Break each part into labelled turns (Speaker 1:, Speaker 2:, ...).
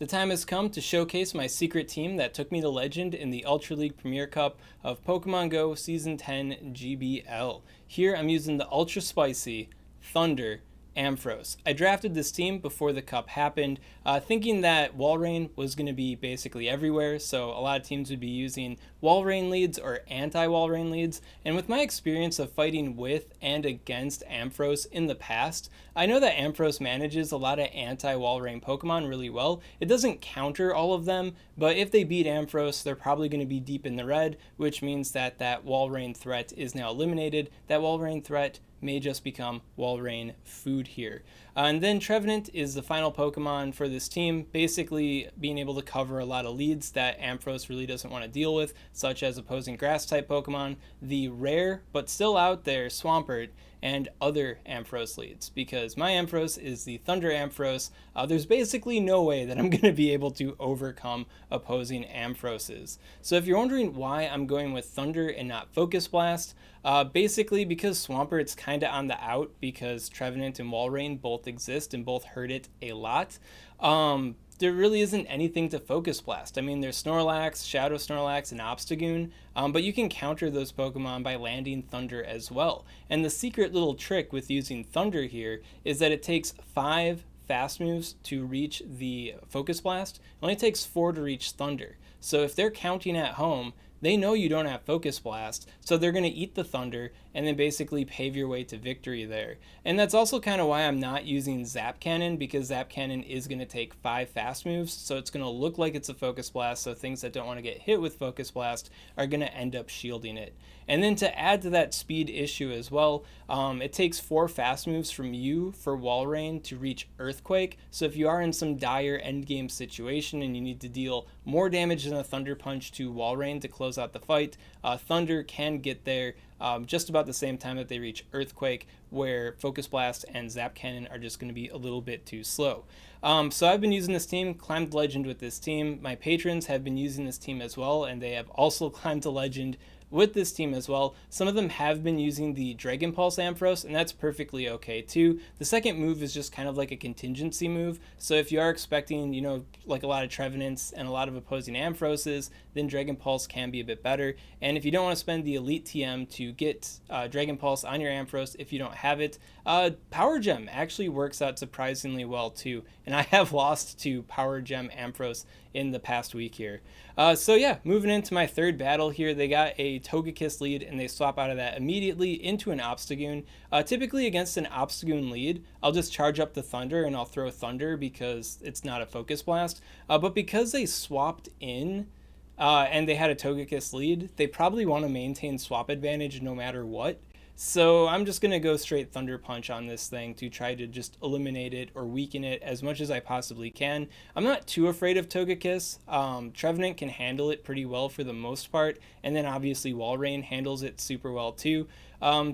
Speaker 1: The time has come to showcase my secret team that took me to legend in the Ultra League Premier Cup of Pokemon Go Season 10 GBL. Here I'm using the Ultra Spicy Thunder Ampharos. I drafted this team before the cup happened, thinking that Walrein was going to be basically everywhere, so a lot of teams would be using Walrein leads or anti-Walrein leads, and with my experience of fighting with and against Ampharos in the past, I know that Ampharos manages a lot of anti-Walrein Pokemon really well. It doesn't counter all of them, but if they beat Ampharos, they're probably going to be deep in the red, which means that that Walrein threat is now eliminated. That Walrein threat may just become Walrein food here. And then Trevenant is the final Pokemon for this team, basically being able to cover a lot of leads that Ampharos really doesn't want to deal with, such as opposing grass-type Pokemon, the rare but still out there Swampert, and other Ampharos leads, because my Ampharos is the Thunder Ampharos. There's basically no way that I'm going to be able to overcome opposing Ampharoses. So if you're wondering why I'm going with Thunder and not Focus Blast, basically because Swampert's kind of on the out because Trevenant and Walrein both exist and both hurt it a lot. There really isn't anything to Focus Blast. I mean, there's Snorlax, Shadow Snorlax, and Obstagoon, but you can counter those Pokemon by landing Thunder as well. And the secret little trick with using Thunder here is that it takes 5 fast moves to reach the Focus Blast. It only takes 4 to reach Thunder. So if they're counting at home, they know you don't have Focus Blast, so they're going to eat the Thunder and then basically pave your way to victory there. And that's also kind of why I'm not using Zap Cannon, because Zap Cannon is going to take 5 fast moves, so it's going to look like it's a Focus Blast, so things that don't want to get hit with Focus Blast are going to end up shielding it. And then to add to that speed issue as well, it takes 4 fast moves from you for Walrein to reach Earthquake, so if you are in some dire endgame situation and you need to deal more damage than a Thunder Punch to Walrein to close out the fight, Thunder can get there just about the same time that they reach Earthquake, where Focus Blast and Zap Cannon are just going to be a little bit too slow. So I've been using this team, climbed legend with this team. My patrons have been using this team as well, and they have also climbed to legend with this team as well. Some of them have been using the Dragon Pulse Ampharos, and that's perfectly okay too. The second move is just kind of like a contingency move, so if you are expecting, like a lot of Trevenants and a lot of opposing Ampharoses, then Dragon Pulse can be a bit better. And if you don't want to spend the Elite TM to get Dragon Pulse on your Ampharos if you don't have it, Power Gem actually works out surprisingly well too, and I have lost to Power Gem Ampharos in the past week here. So yeah, moving into my third battle here, they got a Togekiss Lead and they swap out of that immediately into an Obstagoon. Typically against an Obstagoon lead, I'll just charge up the Thunder and I'll throw Thunder because it's not a Focus Blast. But because they swapped in and they had a Togekiss Lead, they probably want to maintain swap advantage no matter what. So I'm just going to go straight Thunder Punch on this thing to try to just eliminate it or weaken it as much as I possibly can. I'm not too afraid of Togekiss. Trevenant can handle it pretty well for the most part, and then obviously Walrein handles it super well too.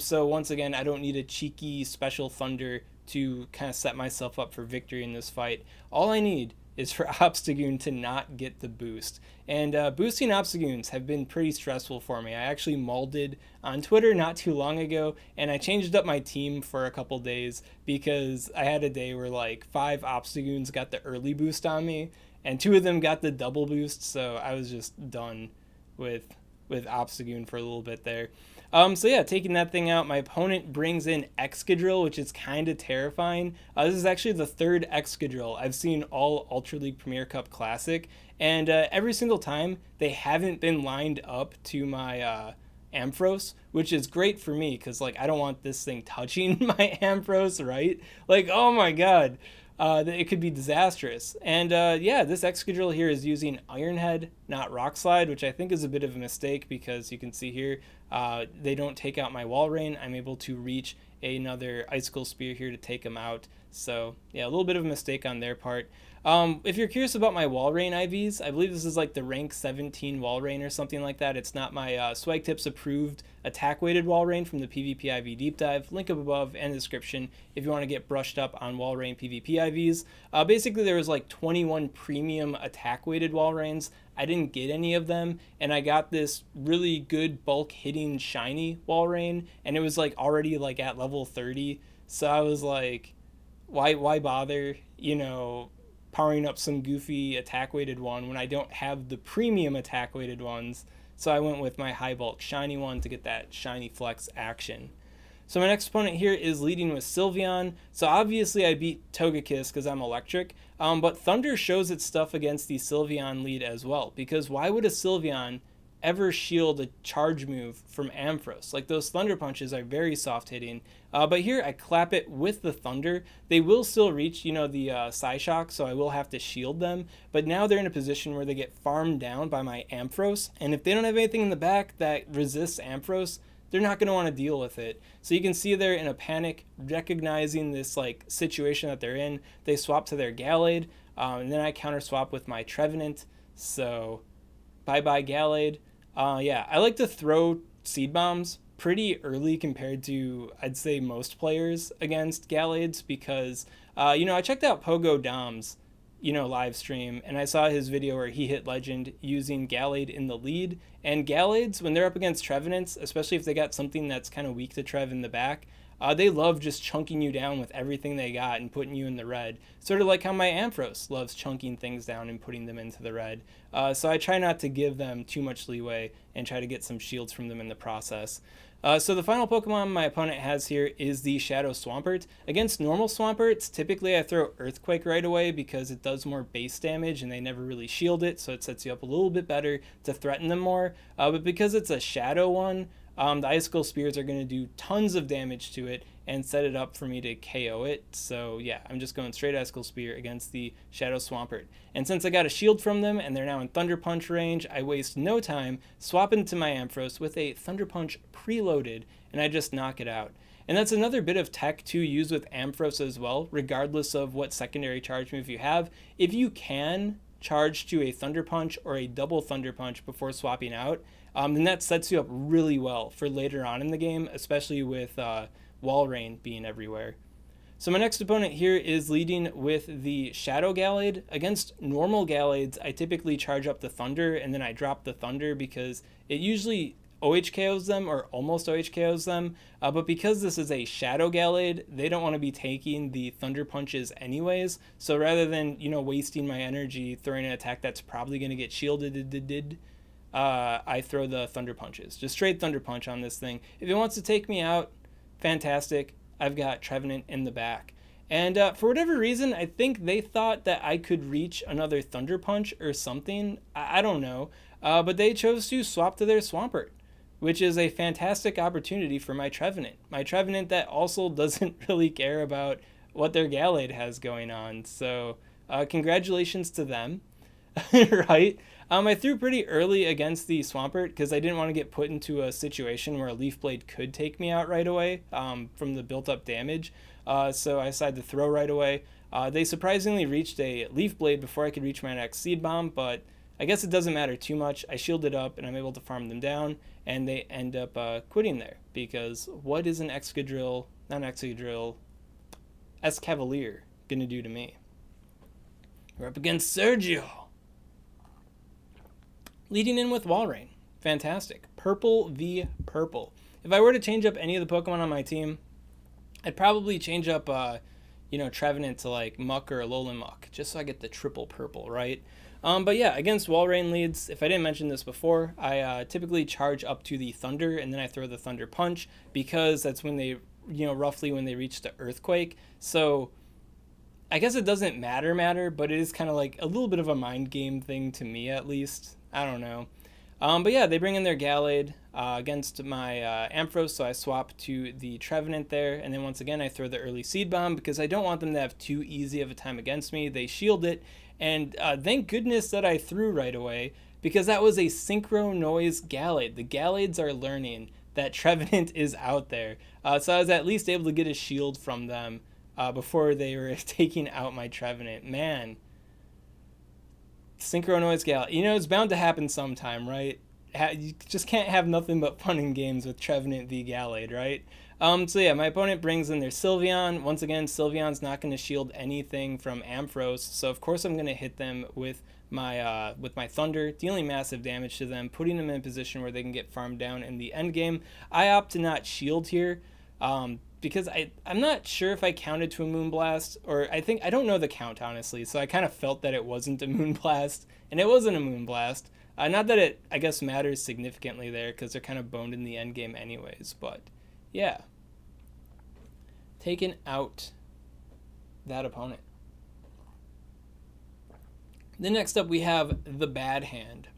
Speaker 1: So once again, I don't need a cheeky special Thunder to kind of set myself up for victory in this fight. All I need is for Obstagoon to not get the boost. And boosting Obstagoons have been pretty stressful for me. I actually molded on Twitter not too long ago, and I changed up my team for a couple days because I had a day where like 5 Obstagoons got the early boost on me, and 2 of them got the double boost, so I was just done with Obstagoon for a little bit there. So yeah, taking that thing out, my opponent brings in Excadrill, which is kind of terrifying. This is actually the 3rd Excadrill I've seen all Ultra League Premier Cup Classic, and every single time they haven't been lined up to my Ampharos, which is great for me because like I don't want this thing touching my Ampharos, right? Like, oh my god. It could be disastrous. And yeah, this Excadrill here is using Iron Head, not Rock Slide, which I think is a bit of a mistake because you can see here, they don't take out my Walrein. I'm able to reach another Icicle Spear here to take them out. So yeah, a little bit of a mistake on their part. If you're curious about my Walrein IVs, I believe this is like the rank 17 Walrein or something like that. It's not my SwagTips approved attack-weighted Walrein from the PvP IV Deep Dive. Link up above and the description if you want to get brushed up on Walrein PvP IVs. Basically, there was like 21 premium attack-weighted Walreins. I didn't get any of them, and I got this really good bulk-hitting shiny Walrein, and it was like already like at level 30. So I was like, why bother, powering up some goofy attack-weighted one when I don't have the premium attack-weighted ones. So I went with my high bulk shiny one to get that shiny flex action. So my next opponent here is leading with Sylveon. So obviously I beat Togekiss because I'm electric, but Thunder shows its stuff against the Sylveon lead as well, because why would a Sylveon ever shield a charge move from Ampharos? Like, those Thunder punches are very soft hitting, but here I clap it with the Thunder. They will still reach, the Psyshock, so I will have to shield them, but now they're in a position where they get farmed down by my Ampharos, and if they don't have anything in the back that resists Ampharos, they're not going to want to deal with it. So you can see they're in a panic, recognizing this situation that they're in. They swap to their Gallade, and then I counter swap with my Trevenant. So bye-bye Gallade. Yeah, I like to throw Seed Bombs pretty early compared to, I'd say, most players against Gallades, because, I checked out Pogo Dom's, live stream, and I saw his video where he hit Legend using Gallade in the lead. And Gallades, when they're up against Trevenants, especially if they got something that's kind of weak to Trev in the back, they love just chunking you down with everything they got and putting you in the red. Sort of like how my Ampharos loves chunking things down and putting them into the red. So I try not to give them too much leeway and try to get some shields from them in the process. So the final Pokemon my opponent has here is the Shadow Swampert. Against normal Swamperts, typically I throw Earthquake right away because it does more base damage and they never really shield it, so it sets you up a little bit better to threaten them more. But because it's a Shadow one, the Icicle Spears are going to do tons of damage to it and set it up for me to KO it. So yeah, I'm just going straight Icicle Spear against the Shadow Swampert. And since I got a shield from them and they're now in Thunder Punch range, I waste no time swapping to my Ampharos with a Thunder Punch preloaded, and I just knock it out. And that's another bit of tech to use with Ampharos as well, regardless of what secondary charge move you have. If you can charge to a Thunder Punch or a double Thunder Punch before swapping out, then that sets you up really well for later on in the game, especially with Walrein being everywhere. So my next opponent here is leading with the Shadow Gallade. Against normal Gallades, I typically charge up the Thunder and then I drop the Thunder because it usually OHKOs them or almost OHKOs them. But because this is a Shadow Gallade, they don't want to be taking the Thunder Punches anyways. So rather than, wasting my energy throwing an attack that's probably going to get shielded, I throw the Thunder Punches. Just straight Thunder Punch on this thing. If it wants to take me out, fantastic. I've got Trevenant in the back. And for whatever reason, I think they thought that I could reach another Thunder Punch or something. I don't know. But they chose to swap to their Swampert, which is a fantastic opportunity for my Trevenant. My Trevenant that also doesn't really care about what their Gallade has going on. So congratulations to them, right? I threw pretty early against the Swampert because I didn't want to get put into a situation where a Leaf Blade could take me out right away from the built-up damage. So I decided to throw right away. They surprisingly reached a Leaf Blade before I could reach my next Seed Bomb, but I guess it doesn't matter too much. I shielded up and I'm able to farm them down, and they end up quitting there because what is an Excadrill, not an Excadrill, Escavalier gonna do to me? We're up against Sergio. Leading in with Walrein. Fantastic. Purple v purple. If I were to change up any of the Pokemon on my team, I'd probably change up, Trevenant to like Muck or Alolan Muck, just so I get the triple purple, right? But yeah, against Walrein leads, if I didn't mention this before, I typically charge up to the Thunder and then I throw the Thunder Punch because that's when they, roughly when they reach the Earthquake. So I guess it doesn't matter, but it is kind of like a little bit of a mind game thing to me at least. I don't know. But yeah, they bring in their Gallade against my Ampharos, so I swap to the Trevenant there, and then once again I throw the early Seed Bomb because I don't want them to have too easy of a time against me. They shield it, and thank goodness that I threw right away because that was a Synchro Noise Gallade. The Gallades are learning that Trevenant is out there, so I was at least able to get a shield from them before they were taking out my Trevenant. Man. Synchro Noise Gallade. It's bound to happen sometime, right? You just can't have nothing but fun and games with Trevenant v Gallade, right? So yeah, my opponent brings in their Sylveon. Once again, Sylveon's not going to shield anything from Ampharos, so of course I'm going to hit them with my Thunder, dealing massive damage to them, putting them in a position where they can get farmed down in the end game. I opt to not shield here because I'm not sure if I counted to a Moonblast, or I don't know the count, honestly, so I kind of felt that it wasn't a Moonblast, and it wasn't a Moonblast. Not that it, I guess, matters significantly there, because they're kind of boned in the end game anyways, but yeah. Taking out that opponent. Then next up we have the bad hand,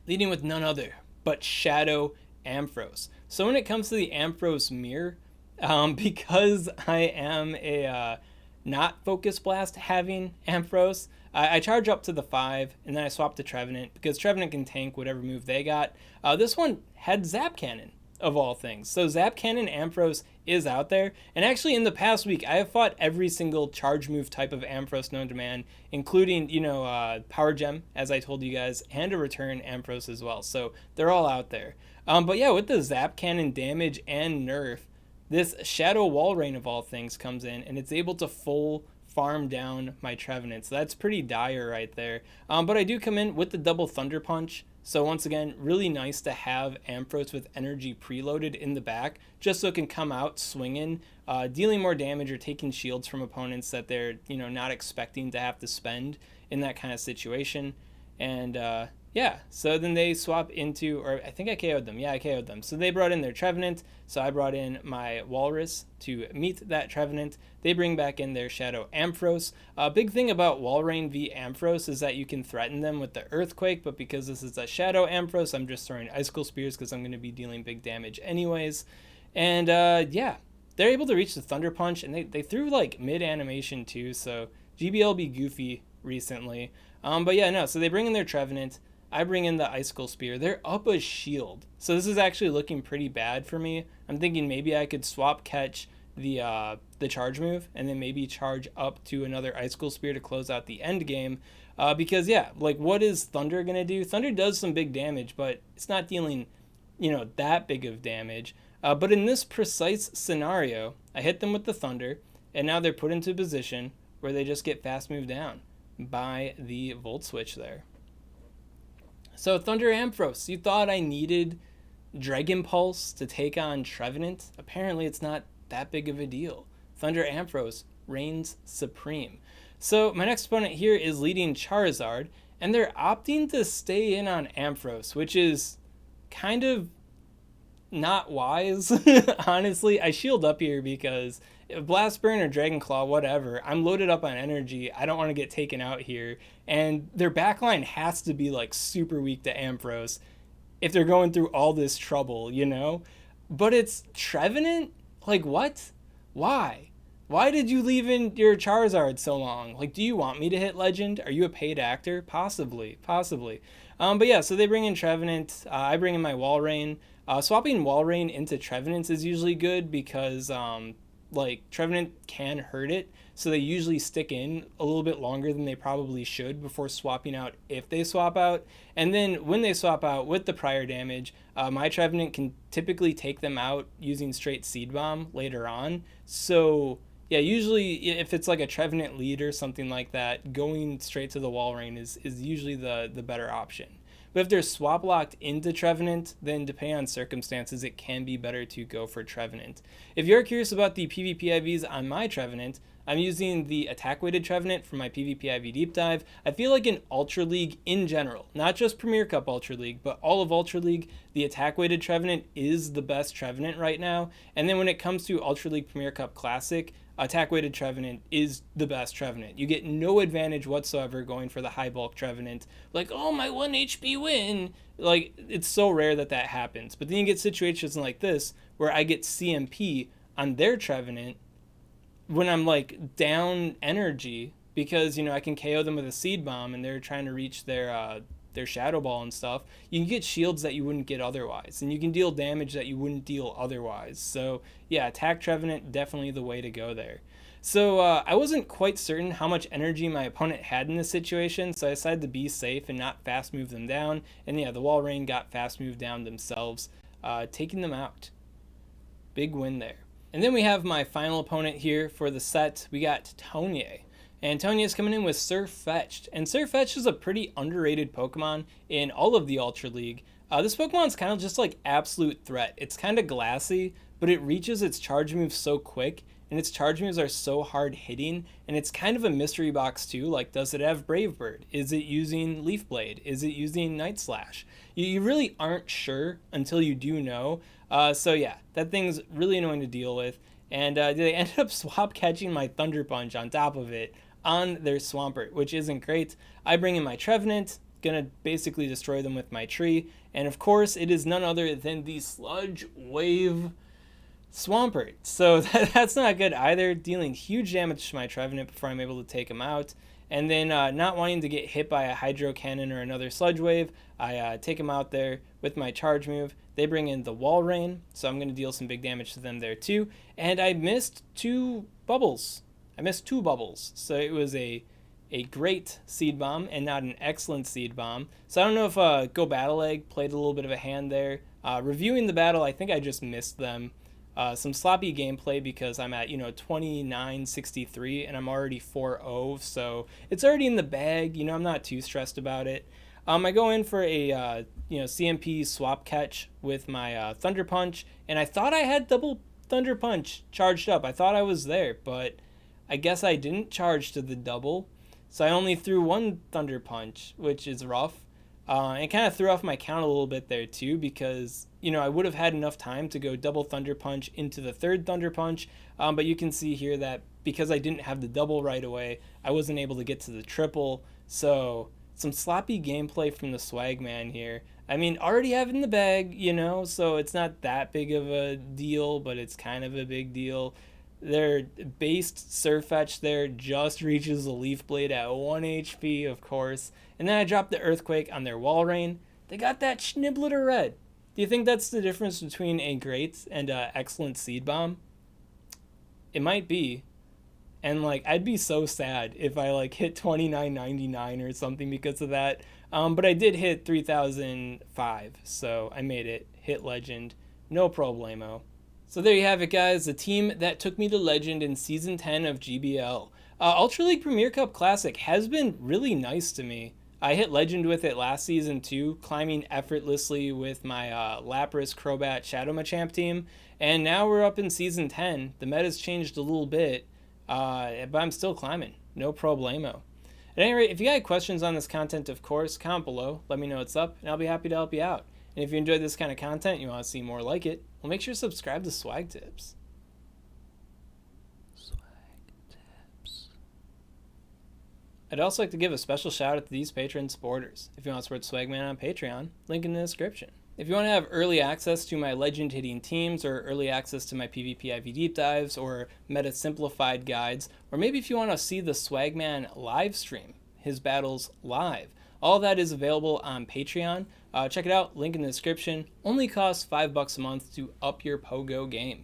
Speaker 1: leading with none other but Shadow Ampharos. So when it comes to the Ampharos mirror, because I am a not Focus Blast having Ampharos, I charge up to the 5, and then I swap to Trevenant, because Trevenant can tank whatever move they got. This one had Zap Cannon, of all things. So Zap Cannon Ampharos is out there, and actually in the past week, I have fought every single charge move type of Ampharos known to man, including, Power Gem, as I told you guys, and a Return Ampharos as well. So they're all out there. But yeah, with the Zap Cannon damage and nerf, this Shadow Walrein of all things comes in, and it's able to full farm down my Trevenant. So that's pretty dire right there. But I do come in with the double Thunder Punch. So once again, really nice to have Ampharos with energy preloaded in the back, just so it can come out swinging, dealing more damage or taking shields from opponents that they're not expecting to have to spend in that kind of situation. And yeah, so then they swap into, or I think I KO'd them. Yeah, I KO'd them. So they brought in their Trevenant, so I brought in my Walrus to meet that Trevenant. They bring back in their Shadow Ampharos. A big thing about Walrein v Ampharos is that you can threaten them with the Earthquake, but because this is a Shadow Ampharos, I'm just throwing Icicle Spears because I'm going to be dealing big damage anyways. And yeah, they're able to reach the Thunder Punch, and they threw like mid-animation too, so GBL be goofy recently. But yeah, no, so they bring in their Trevenant. I bring in the Icicle Spear. They're up a shield. So this is actually looking pretty bad for me. I'm thinking maybe I could swap catch the charge move and then maybe charge up to another Icicle Spear to close out the end game. Because yeah, like what is Thunder going to do? Thunder does some big damage, but it's not dealing, that big of damage. But in this precise scenario, I hit them with the Thunder, and now they're put into a position where they just get fast moved down by the Volt Switch there. So Thunder Ampharos, you thought I needed Dragon Pulse to take on Trevenant? Apparently it's not that big of a deal. Thunder Ampharos reigns supreme. So my next opponent here is leading Charizard, and they're opting to stay in on Ampharos, which is kind of not wise, honestly. I shield up here because if Blast Burn or Dragon Claw, whatever, I'm loaded up on energy. I don't want to get taken out here. And their backline has to be like super weak to Ampharos if they're going through all this trouble, But it's Trevenant? Like what? Why? Why did you leave in your Charizard so long? Like, do you want me to hit Legend? Are you a paid actor? Possibly. But yeah, so they bring in Trevenant. I bring in my Walrein. Swapping Walrein into Trevenant is usually good because Trevenant can hurt it, so they usually stick in a little bit longer than they probably should before swapping out if they swap out. And then when they swap out with the prior damage, my Trevenant can typically take them out using straight Seed Bomb later on. So yeah, usually if it's like a Trevenant lead or something like that, going straight to the Walrein is usually the better option. But if they're swap locked into Trevenant, then depending on circumstances, it can be better to go for Trevenant. If you're curious about the PvP IVs on my Trevenant, I'm using the attack weighted Trevenant for my PvP IV deep dive. I feel like in Ultra League in general, not just Premier Cup Ultra League, but all of Ultra League, the attack weighted Trevenant is the best Trevenant right now. And then when it comes to Ultra League Premier Cup Classic, attack weighted Trevenant is the best Trevenant. You get no advantage whatsoever going for the high bulk Trevenant. Like, oh, my 1 HP win. Like, it's so rare that happens. But then you get situations like this where I get CMP on their Trevenant when I'm like down energy because, I can KO them with a Seed Bomb and they're trying to reach their Shadow Ball and stuff. You can get shields that you wouldn't get otherwise, and you can deal damage that you wouldn't deal otherwise. So yeah, attack Trevenant, definitely the way to go there. So I wasn't quite certain how much energy my opponent had in this situation, so I decided to be safe and not fast move them down. And yeah, the Walrein got fast moved down themselves, taking them out. Big win there. And then we have my final opponent here for the set. We got Tonye. And Tonye is coming in with Surfetched. And Surfetched is a pretty underrated Pokemon in all of the Ultra League. This Pokemon's kind of just like absolute threat. It's kind of glassy, but it reaches its charge move so quick, and its charge moves are so hard hitting, and it's kind of a mystery box too. Like, does it have Brave Bird? Is it using Leaf Blade? Is it using Night Slash? You really aren't sure until you do know. So yeah, that thing's really annoying to deal with. And they ended up swap catching my Thunder Punch on top of it on their Swampert, which isn't great. I bring in my Trevenant, gonna basically destroy them with my tree. And of course, it is none other than the Sludge Wave Swampert. So that's not good either, dealing huge damage to my Trevenant before I'm able to take him out. And then not wanting to get hit by a Hydro Cannon or another Sludge Wave, I take him out there with my charge move. They bring in the Walrein, so I'm going to deal some big damage to them there too. And I missed two bubbles. So it was a great Seed Bomb and not an excellent Seed Bomb. So I don't know if Go Battle Egg played a little bit of a hand there. Reviewing the battle, I think I just missed them. Some sloppy gameplay because I'm at 29-63 and I'm already 4-0, so it's already in the bag. I'm not too stressed about it. I go in for a CMP swap catch with my Thunder Punch, and I thought I had double Thunder Punch charged up. I thought I was there, but I guess I didn't charge to the double, so I only threw one Thunder Punch, which is rough. It kind of threw off my count a little bit there too, because I would have had enough time to go double Thunder Punch into the third Thunder Punch, but you can see here that because I didn't have the double right away, I wasn't able to get to the triple. So some sloppy gameplay from the Swagman here. I mean, already have it in the bag, so it's not that big of a deal, but it's kind of a big deal. Their based Surfetch there just reaches the Leaf Blade at 1 HP, of course. And then I dropped the Earthquake on their Walrein. They got that Schnibbler Red. Do you think that's the difference between a great and an excellent Seed Bomb? It might be. And I'd be so sad if I hit 29.99 or something because of that. But I did hit 3005, so I made it. Hit Legend. No problemo. So there you have it, guys. The team that took me to Legend in Season 10 of GBL. Ultra League Premier Cup Classic has been really nice to me. I hit Legend with it last season too, climbing effortlessly with my Lapras, Crobat, Shadow Machamp team. And now we're up in Season 10. The meta's changed a little bit, but I'm still climbing. No problemo. At any rate, if you got questions on this content, of course, comment below. Let me know what's up, and I'll be happy to help you out. And if you enjoyed this kind of content and you want to see more like it, well, make sure to subscribe to SwagTips. I'd also like to give a special shout out to these Patreon supporters. If you want to support Swagman on Patreon, link in the description. If you want to have early access to my Legend hitting teams, or early access to my PvP IV deep dives, or meta simplified guides, or maybe if you want to see the Swagman live stream, his battles live, all that is available on Patreon. Check it out, link in the description. Only costs $5 a month to up your Pogo game.